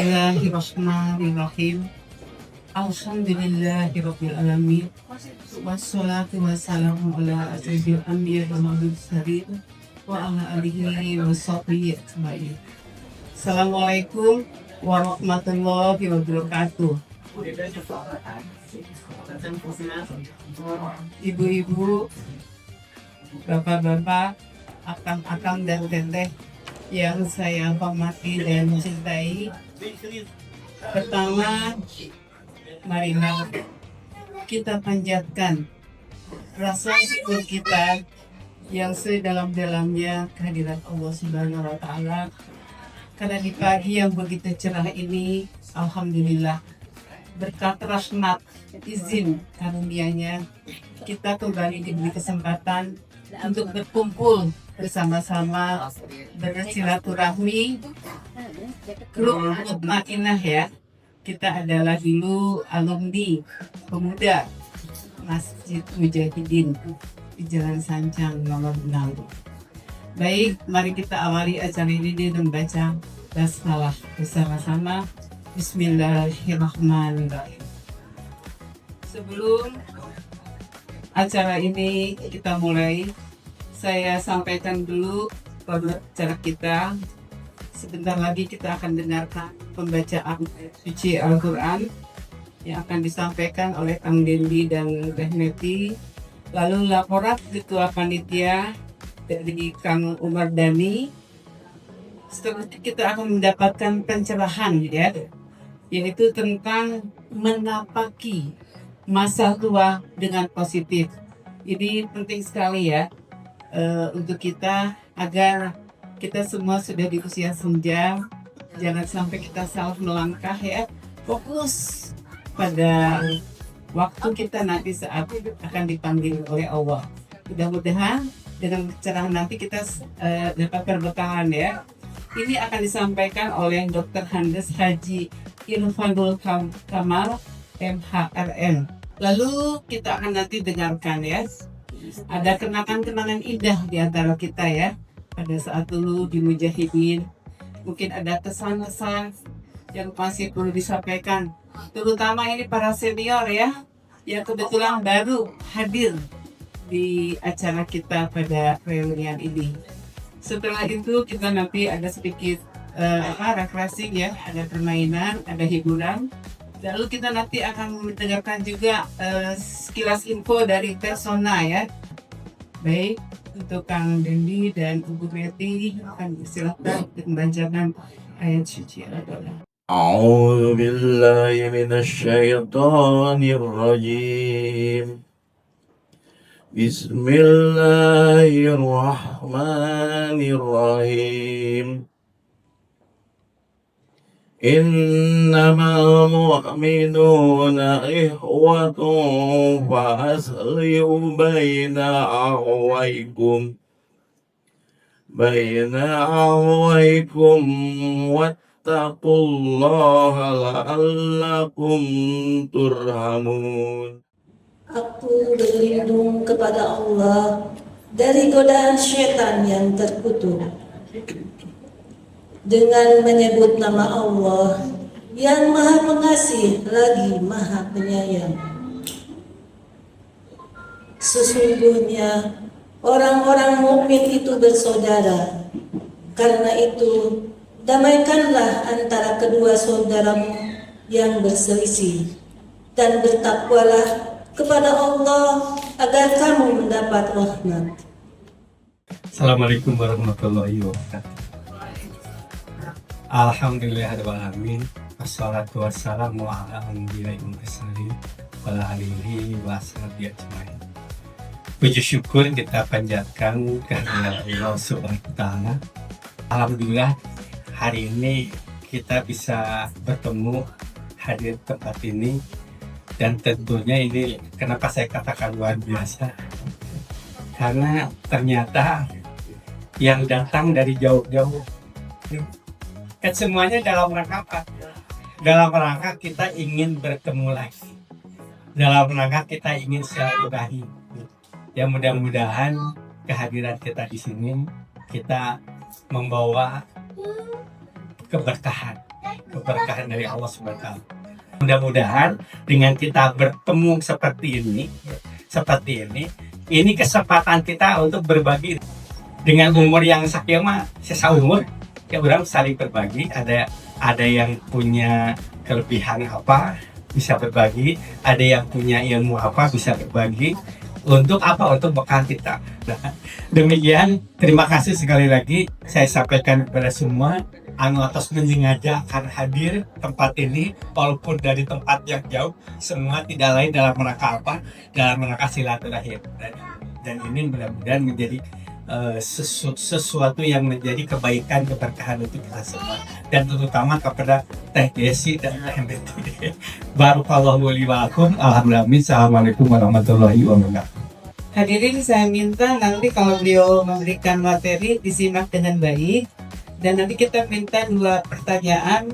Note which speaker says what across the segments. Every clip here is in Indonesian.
Speaker 1: Bismillahirrahmanirrahim. Alhamdulillahirabbil alamin. Wassalatu wassalamu ala asyrofil anbiya'i wal mursalin wa ala alihi washabbihi ajmain. Assalamualaikum warahmatullahi wabarakatuh. Ibu-ibu, bapak-bapak, akang-akang dan teteh yang saya hormati dan cintai. Pertama, marilah kita panjatkan rasa syukur kita yang sedalam-dalamnya kehadirat Allah Subhanahu wa Ta'ala. Karena di pagi yang begitu cerah ini, alhamdulillah, berkat rahmat izin karunia-Nya, kita kembali diberi kesempatan untuk berkumpul bersama-sama, bersilaturahmi, rukun makinah ya. Kita adalah dulu alumni pemuda Masjid Mujahidin di Jalan Sancang nomor 6. Baik, mari kita awali acara ini dengan membaca basmalah bersama-sama. Bismillahirrahmanirrahim. Sebelum acara ini kita mulai, saya sampaikan dulu pada acara kita. Sebentar lagi kita akan dengarkan pembacaan suci Al-Quran yang akan disampaikan oleh Kang Dendi dan Teh Neti. Lalu laporan Ketua Panitia dari Kang Umar Dhani. Setelah itu kita akan mendapatkan pencerahan ya, yaitu tentang menapaki masa tua dengan positif. Ini penting sekali ya untuk kita, agar kita semua sudah di usia senja, jangan sampai kita salah melangkah ya. Fokus pada waktu kita nanti saat akan dipanggil oleh Allah. Mudah-mudahan dengan pencerahan nanti kita dapat berberkahan ya. Ini akan disampaikan oleh Dr. Handes Haji Irfanul Kamal MHRN. Lalu kita akan nanti dengarkan ya, ada kenangan-kenangan indah di antara kita ya. Pada saat dulu di Mujahidin, mungkin ada kesan-kesan yang masih perlu disampaikan. Terutama ini para senior ya, yang kebetulan baru hadir di acara kita pada reunian ini. Setelah itu kita nanti ada sedikit refreshing ya, ada permainan, ada hiburan. Lalu kita nanti akan mendengarkan juga sekilas info dari persona ya. Baik, untuk Kang Dendi dan Ibu Neti akan silakan membacakan ayat suci Al-Quran.
Speaker 2: أعوذ بالله من الشيطان الرجيم بسم الله الرحمن الرحيم إنما المؤمنون إخوة فأصلحوا بين أخويكم واتقوا الله لعلكم ترحمون.
Speaker 3: Aku berlindung kepada Allah dari godaan syaitan yang terkutuk dengan menyebut nama Allah yang Maha Pengasih lagi Maha Penyayang. Sesungguhnya orang-orang mukmin itu bersaudara. Karena itu, damaikanlah antara kedua saudaramu yang berselisih, dan bertakwalah kepada Allah agar kamu mendapat rahmat.
Speaker 4: Assalamualaikum warahmatullahi wabarakatuh. Alhamdulillahirrahmanirrahim. Wassalatu wassalamu ala anbiya'i wal mursalin wa ala alihi wa sahbihi ajmain. Puji syukur kita panjatkan kehadirat Allah Subhanahu wa Ta'ala. Alhamdulillah hari ini kita bisa bertemu hadir tempat ini, dan tentunya ini kenapa saya katakan luar biasa, karena ternyata yang datang dari jauh-jauh kan semuanya dalam rangka apa? Dalam rangka kita ingin bertemu lagi, dalam rangka kita ingin silaturahmi. Ya mudah-mudahan kehadiran kita di sini kita membawa keberkahan, keberkahan dari Allah SWT. Mudah-mudahan dengan kita bertemu seperti ini kesempatan kita untuk berbagi dengan umur yang sekian mah seumur ya orang saling berbagi. Ada yang punya kelebihan apa bisa berbagi, ada yang punya ilmu apa bisa berbagi. Untuk apa? Untuk bekal kita. Nah, demikian, terima kasih sekali lagi saya sampaikan kepada semua anu atas menyengaja akan hadir tempat ini walaupun dari tempat yang jauh, semua tidak lain dalam rangka apa? Dalam rangka silaturahim. Dan ini mudah-mudahan menjadi sesuatu yang menjadi kebaikan keberkahan untuk kita semua, dan terutama kepada Teh Desi dan Teh Betty. Barakallahu li wa lakum. Alhamdulillah. Assalamualaikum warahmatullahi wabarakatuh.
Speaker 1: Hadirin, saya minta nanti kalau beliau memberikan materi disimak dengan baik, dan nanti kita minta 2 pertanyaan.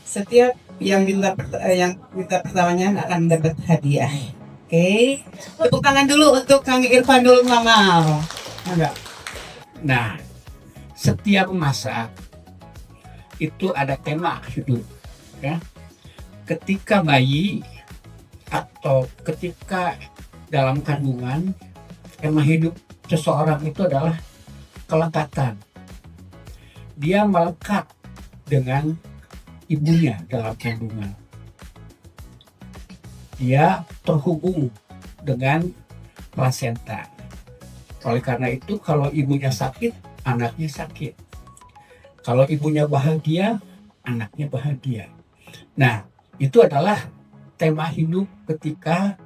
Speaker 1: Setiap yang minta pertanyaannya akan dapat hadiah. Oke, tepuk tangan dulu untuk Kang Irfanul Mamal. Enggak.
Speaker 5: Nah, setiap masa itu ada tema hidup, ya. Ketika bayi atau ketika dalam kandungan, tema hidup seseorang itu adalah kelekatan. Dia melekat dengan ibunya dalam kandungan. Dia terhubung dengan plasenta. Oleh karena itu, kalau ibunya sakit, anaknya sakit. Kalau ibunya bahagia, anaknya bahagia. Nah, itu adalah tema hidup ketika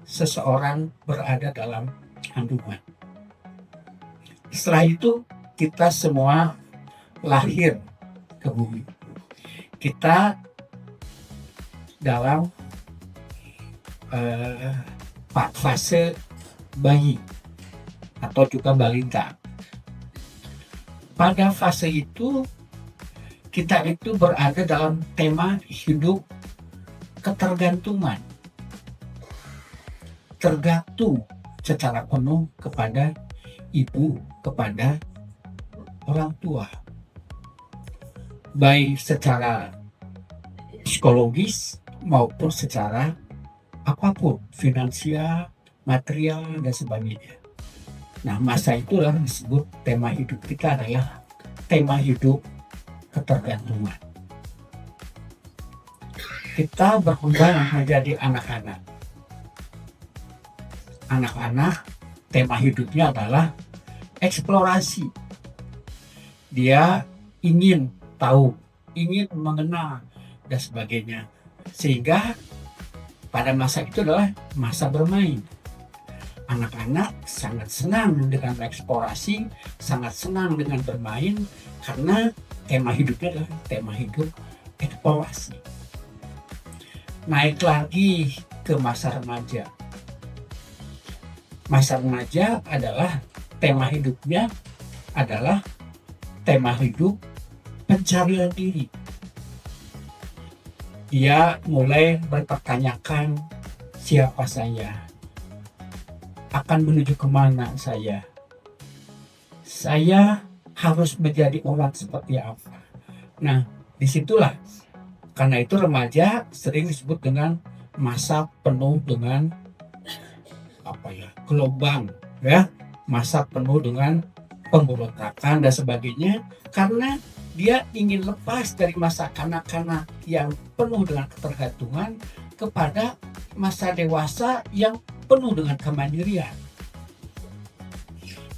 Speaker 5: seseorang berada dalam kandungan. Setelah itu, kita semua lahir ke bumi. Kita dalam fase bayi atau juga balita. Pada fase itu kita itu berada dalam tema hidup ketergantungan, tergantung secara penuh kepada ibu, kepada orang tua, baik secara psikologis maupun secara apapun, finansial, material, dan sebagainya. Nah, masa itulah disebut tema hidup kita adalah tema hidup ketergantungan. Kita berkembang menjadi anak-anak. Anak-anak, tema hidupnya adalah eksplorasi. Dia ingin tahu, ingin mengenal, dan sebagainya. Sehingga pada masa itu adalah masa bermain. Anak-anak sangat senang dengan eksplorasi, sangat senang dengan bermain, karena tema hidupnya adalah tema hidup eksplorasi. Naik lagi ke masa remaja. Masa remaja adalah tema hidupnya adalah tema hidup pencarian diri. Dia mulai mempertanyakan siapa saya, akan menuju kemana saya harus menjadi orang seperti apa. Nah, disitulah, karena itu remaja sering disebut dengan masa penuh dengan gelombang, ya, masa penuh dengan pemberontakan dan sebagainya, karena dia ingin lepas dari masa kanak-kanak yang penuh dengan ketergantungan kepada masa dewasa yang penuh dengan kemandirian.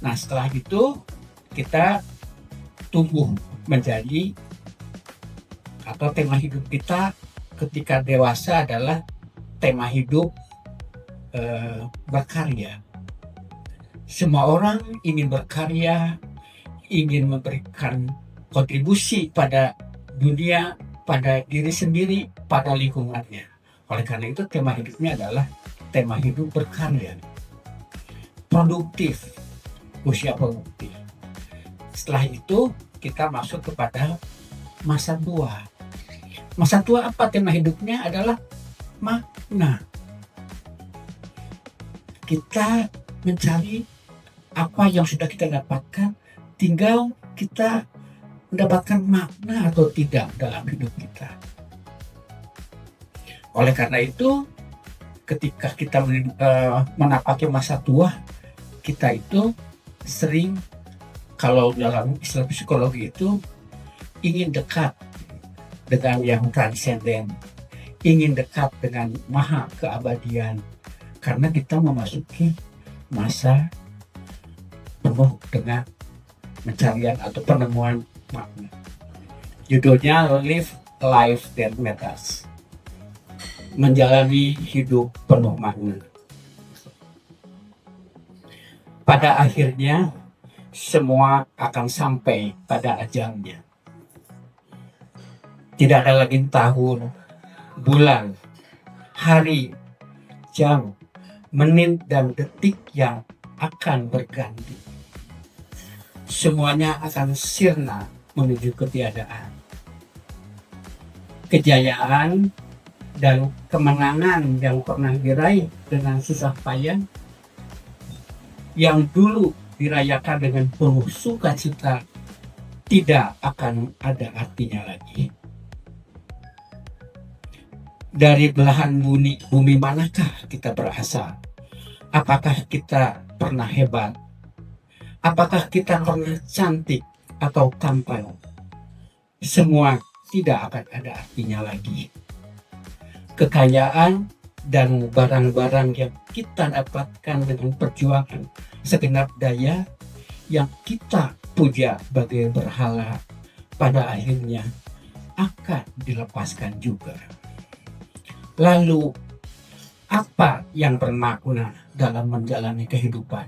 Speaker 5: Nah, setelah itu kita tumbuh menjadi, atau tema hidup kita ketika dewasa adalah tema hidup berkarya. Semua orang ingin berkarya, ingin memberikan kontribusi pada dunia, pada diri sendiri, pada lingkungannya. Oleh karena itu tema hidupnya adalah tema hidup berkarya, produktif, usia produktif. Setelah itu kita masuk kepada masa tua. Masa tua apa tema hidupnya adalah makna. Kita mencari apa yang sudah kita dapatkan, tinggal kita mendapatkan makna atau tidak dalam hidup kita. Oleh karena itu, ketika kita menapaki masa tua, kita itu sering, kalau dalam istilah psikologi itu, ingin dekat dengan yang transenden, ingin dekat dengan maha keabadian, karena kita memasuki masa penuh dengan pencarian atau penemuan makna. Judulnya Live Life That Matters, menjalani hidup penuh makna. Pada akhirnya semua akan sampai pada ajalnya. Tidak ada lagi tahun, bulan, hari, jam, menit, dan detik yang akan berganti. Semuanya akan sirna menuju ketiadaan. Kejayaan dan kemenangan yang pernah diraih dengan susah payah, yang dulu dirayakan dengan penuh sukacita, tidak akan ada artinya lagi. Dari belahan bumi manakah kita berasal? Apakah kita pernah hebat? Apakah kita pernah cantik atau tampan? Semua tidak akan ada artinya lagi. Kekayaan dan barang-barang yang kita dapatkan dengan perjuangan segenap daya yang kita puja sebagai berhala, pada akhirnya akan dilepaskan juga. Lalu, apa yang bermakna dalam menjalani kehidupan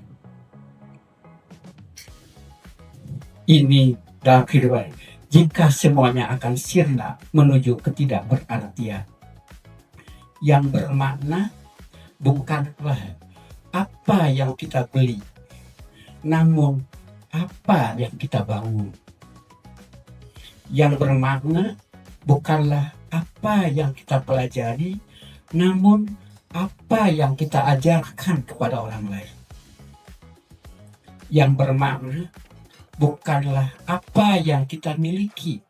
Speaker 5: ini dalam kehidupan? Jika semuanya akan sirna menuju ketidakberartian, yang bermakna bukanlah apa yang kita beli, namun apa yang kita bangun. Yang bermakna bukanlah apa yang kita pelajari, namun apa yang kita ajarkan kepada orang lain. Yang bermakna bukanlah apa yang kita miliki,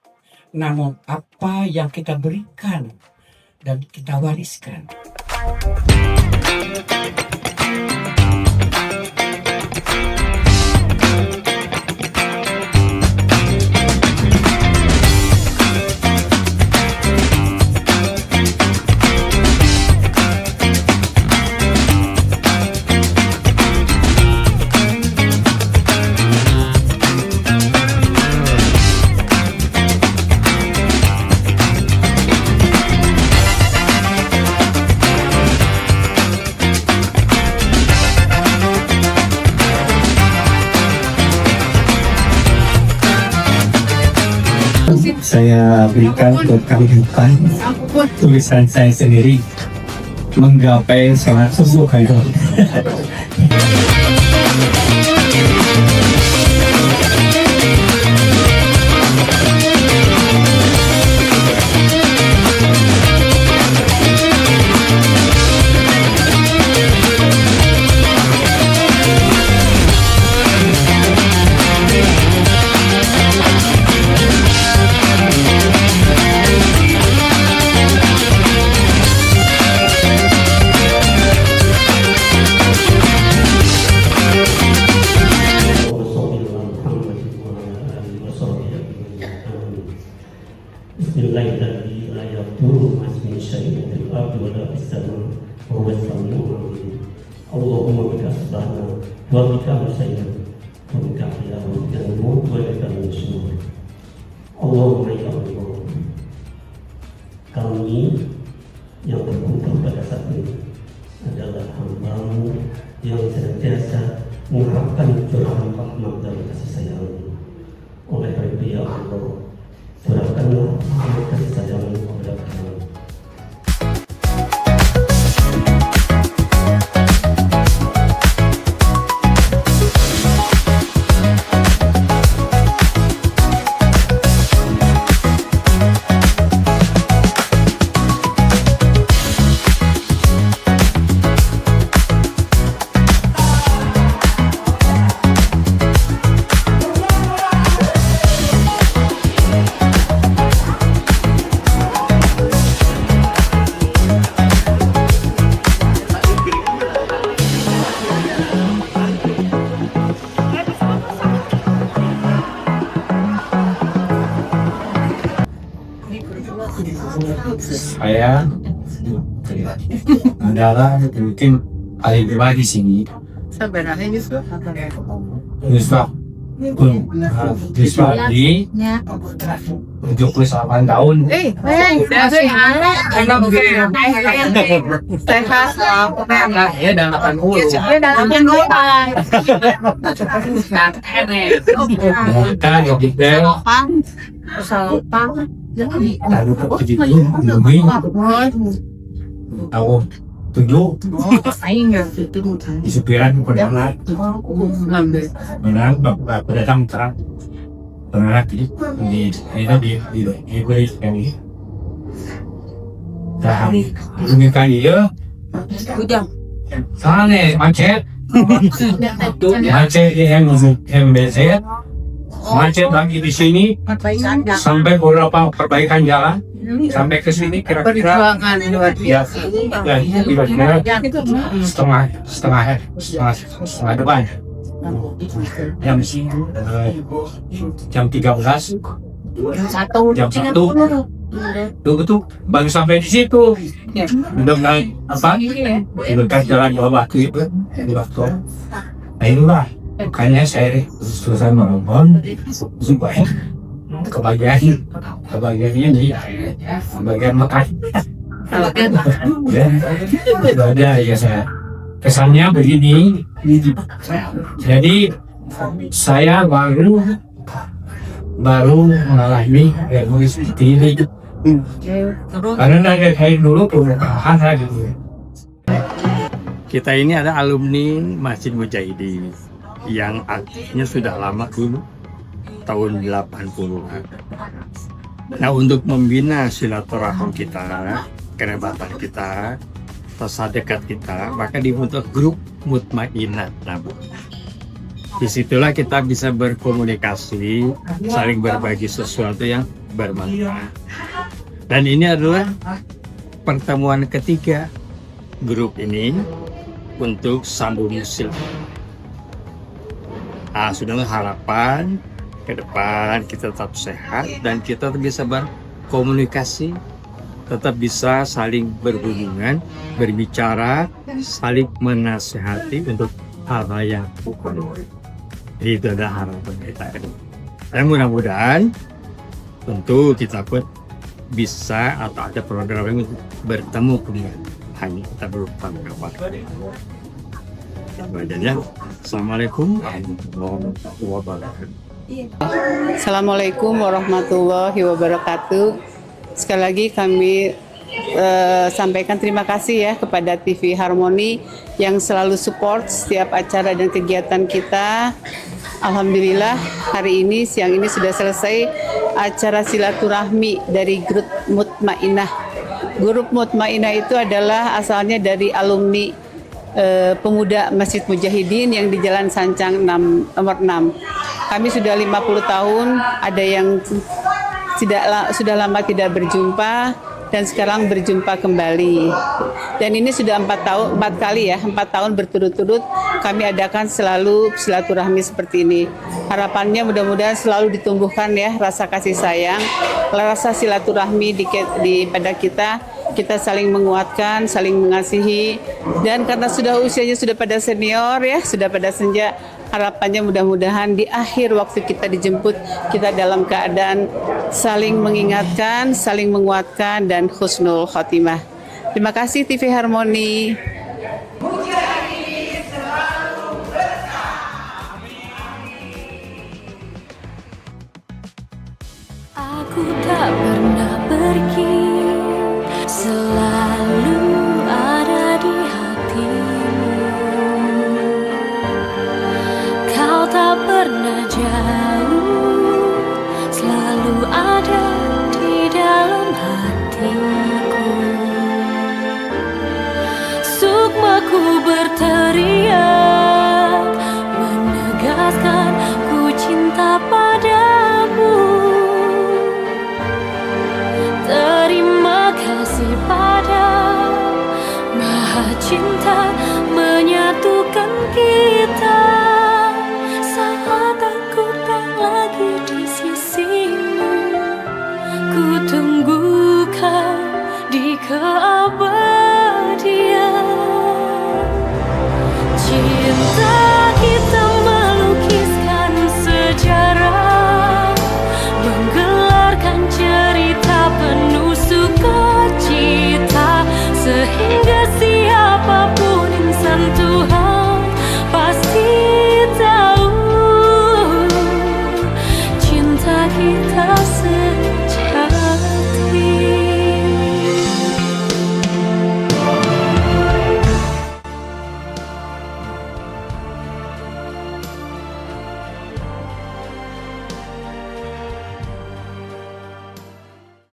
Speaker 5: namun apa yang kita berikan dan kita wariskan.
Speaker 4: Saya berikan kehidupan tulisan saya sendiri, menggapai sholat subuh.
Speaker 6: Bismillahirrahmanirrahim. La yadurru ma'asmihi syai'un fil ardi wa la fis sama' wa huwa as-sami'ul 'alim. Allahumma bika asbahna wa bika amsayna wa bika ahyana wa bika namut wa bika nusyur. Allahumma ya Allah, kami yang berkumpul pada saat ini adalah hamba-Mu yang senantiasa mengharapkan curahkan rahmat dan kasih sayang-Mu. Oleh karena itu ya Allah, curahkanlah rahmat kasih sayang-Mu kepada kami.
Speaker 4: saya adalah mungkin paling tua di sini. Yusuf di 78 tahun. Ya dalam 80. Kan detail. Lalu lebih tahun 7 disupiran pendengar menang berdatang terang pendengar di kami dah mungkin dia sana macet yang MBZ macet lagi di sini sampai beberapa perbaikan jalan sampai ke sini kira-kira ya kira-kira setengah depan jam 13 jam 1 tuh baru sampai di situ dengan apa dekat jalan Jawa Batu itu nah inilah makanya saya susah menelepon supaya kebagian ini kebagian makan ada ya saya kesannya begini jadi saya baru mengalami ilmu seperti ini karena dari dulu perubahan gitu.
Speaker 7: Kita ini ada alumni Masjid Mujahidin yang aktifnya sudah lama dulu tahun 80-an. Nah, untuk membina silaturahim kita, kerabatan kita, rasa dekat kita, maka dibentuk grup Mutmainah. Nah, disitulah kita bisa berkomunikasi, saling berbagi sesuatu yang bermanfaat. Dan ini adalah pertemuan ketiga grup ini untuk sambung silaturahim. Sudahlah harapan ke depan kita tetap sehat dan kita bisa berkomunikasi, tetap bisa saling berhubungan, berbicara, saling menasihati untuk hal yang bukan. Itu adalah harapan kita. Dan mudah-mudahan tentu kita pun bisa atau ada program yang bertemu kembali. Hanya kita berupa kawan. Assalamualaikum warahmatullahi wabarakatuh.
Speaker 1: Assalamualaikum warahmatullahi wabarakatuh. Sekali lagi kami sampaikan terima kasih ya kepada TV Harmoni yang selalu support setiap acara dan kegiatan kita. Alhamdulillah hari ini siang ini sudah selesai acara silaturahmi dari grup Mutmainah. Grup Mutmainah itu adalah asalnya dari alumni pemuda Masjid Mujahidin yang di Jalan Sancang nomor 6. Kami sudah 50 tahun, ada yang sudah lama tidak berjumpa dan sekarang berjumpa kembali. Dan ini sudah 4 tahun berturut-turut kami adakan selalu silaturahmi seperti ini. Harapannya mudah-mudahan selalu ditumbuhkan ya rasa kasih sayang, rasa silaturahmi pada kita saling menguatkan, saling mengasihi, dan karena usianya sudah pada senior ya, sudah pada senja, harapannya mudah-mudahan di akhir waktu kita dijemput, kita dalam keadaan saling mengingatkan, saling menguatkan, dan husnul khotimah. Terima kasih TV Harmoni.
Speaker 8: Aku tak pernah pergi, selalu ada di hatimu. Kau tak pernah jauh, selalu ada di dalam hatiku. Sukmaku berteriak